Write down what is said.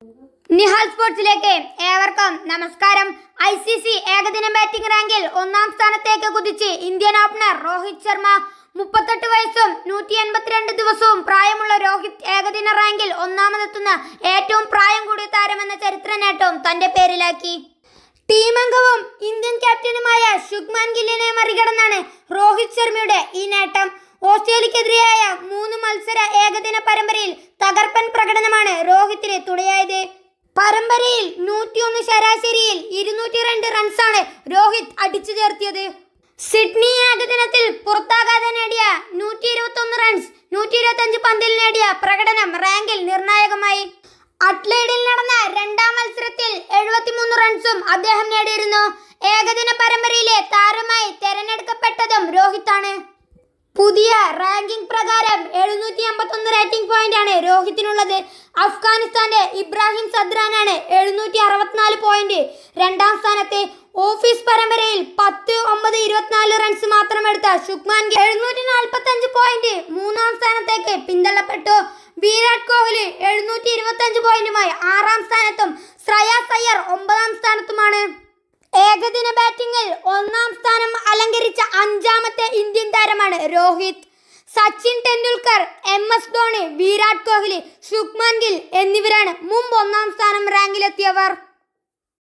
നിഹാൽ സ്പോർട്സിലേക്ക് ഏവർക്കും നമസ്കാരം. ICC ഏകദിന ബാറ്റിംഗ് റാങ്കിൽ ഒന്നാം സ്ഥാനത്തേക്ക് കുതിച്ച് ഇന്ത്യൻ ഓപ്പണർ രോഹിത് ശർമ്മ. 38 വയസ്സും 182 ദിവസവും പ്രായമുള്ള രോഹിത് ഏകദിന റാങ്കിൽ ഒന്നാമതെത്തുന്ന ഏറ്റവും പ്രായം കൂടിയ താരമെന്ന ചരിത്ര നേട്ടവും തന്റെ പേരിലാക്കി. ടീമംഗവും ഇന്ത്യൻ ക്യാപ്റ്റനുമായ ശുഭ്മാൻ ഗില്ലിനെ മറികടന്നാണ് രോഹിത് ശർമ്മയുടെ ഈ നേട്ടം. ഓസ്ട്രേലിയക്കെതിരെയായ 3 മത്സര ഏകദിന പരമ്പരയിൽ തകർപ്പൻ പ്രകടനമാണ് രോഹിത്തിന് തുണയായത്. പരമ്പരയിൽ 101 ശരാശരിയിൽ 202 റൺസാണ് രോഹിത് അടിച്ചു ചേർത്തിയത്. സിഡ്നി ഏകദിനത്തിൽ പുറത്താകാതെ നേടിയ 121 റൺസ് 125 പന്തിൽ നേടിയ പ്രകടനം റാങ്കിൽ നിർണായകമായി. അഡ്ലെയ്ഡിൽ നടന്ന രണ്ടാം മത്സരത്തിൽ 73 റൺസും അദ്ദേഹം നേടിയിരുന്നു. ഏകദിന പരമ്പരയിലെ താരമായി തെരഞ്ഞെടുക്കപ്പെട്ടതും രോഹിത്താണ്. പുതിയ റാങ്കിംഗ് പ്രകാരം 751 റേറ്റിംഗ് പോയിന്റാണ് രോഹിത്തിനുള്ളത്. അഫ്ഗാനിസ്ഥാന്റെ ഇബ്രാഹിം സദ്രാനാണ് 764 പോയിന്റ് രണ്ടാം സ്ഥാനത്ത്. ഓഫീസ് പരമ്പരയിൽ 10-9-24 റൺസ് മാത്രം എടുത്ത ശുഭ്മാൻ ഗിൽ 745 പോയിന്റ് മൂന്നാം സ്ഥാനത്തേക്ക് പിന്തള്ളപ്പെട്ടു. വിരാട് കോഹ്ലി 725 പോയിന്റുമായി 6ാം സ്ഥാനത്തും ശ്രേയസ് അയ്യർ 9ാം സ്ഥാനത്തുമാണ്. ഏകദിന ബാറ്റിംഗിൽ 1ാം സ്ഥാനം അലങ്കരിച്ച 5ാമത്തെ ഇന്ത്യൻ താരമാണ് രോഹിത്. സച്ചിൻ ടെണ്ടുൽക്കർ, MS ധോണി, വിരാട് കോഹ്ലി, ശുഭ്മാൻ ഗിൽ എന്നിവരാണ് മുമ്പ് 1ാം സ്ഥാനം റാങ്കിലെത്തിയവർ.